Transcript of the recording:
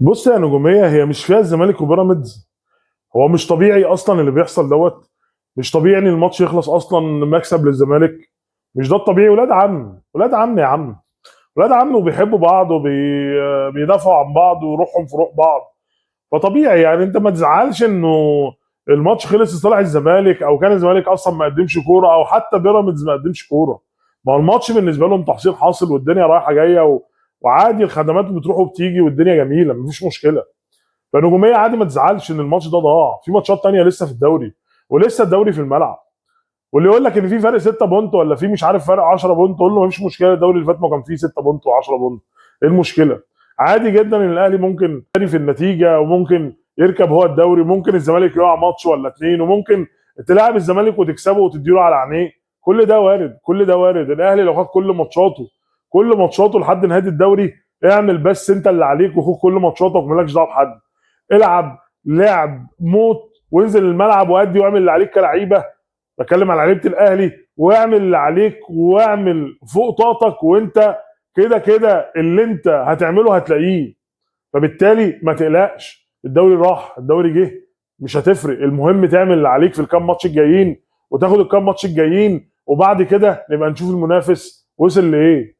بص يا نجوميه، هي مش فيها الزمالك وبيراميدز. هو مش طبيعي اصلا اللي بيحصل دوت. مش طبيعي ان الماتش يخلص اصلا مكسب للزمالك. مش ده الطبيعي. ولاد عم، ولاد عم يا عم. ولاد عم وبيحبوا بعض وبيدافعوا عن بعض وروحهم في روح بعض. فطبيعي يعني انت ما تزعلش انه الماتش خلص لصالح الزمالك، او كان الزمالك اصلا ما قدمش كوره، او حتى بيراميدز ما قدمش كوره. ما هو الماتش بالنسبه لهم تحصيل حاصل، والدنيا رايحه جايه وعادي الخدمات بتروح وبتيجي والدنيا جميله، مفيش مشكله. فنجوميه عادي ما تزعلش ان الماتش ده ضاع، في ماتشات تانية لسه في الدوري، ولسه الدوري في الملعب. واللي يقول لك ان في فرق 6 بونت ولا في مش عارف فرق 10 بونت، قول له مفيش مشكله، الدوري اللي فات ما كان فيه 6 بونت و10 بونت. ايه المشكله؟ عادي جدا ان الاهلي ممكن يجري في النتيجه، وممكن يركب هو الدوري، وممكن الزمالك يقع ماتش ولا اتنين، وممكن تلاعب الزمالك وتكسبه وتديله على عينيه. كل ده وارد، كل ده وارد. الاهلي لو خد كل ماتشاته لحد نهايه الدوري، اعمل بس انت اللي عليك وخد كل ماتشاتك ومالكش دعوه بحد. العب لعب موت، وانزل الملعب وادي واعمل اللي عليك كلعيبه. بتكلم على لعيبه الاهلي. واعمل اللي عليك واعمل فوق طاقتك، وانت كده كده اللي انت هتعمله هتلاقيه. فبالتالي ما تقلقش، الدوري راح، الدوري جه، مش هتفرق. المهم تعمل اللي عليك في الكام ماتش الجايين، وتاخد الكام ماتش الجايين، وبعد كده نبقى نشوف المنافس وصل لايه.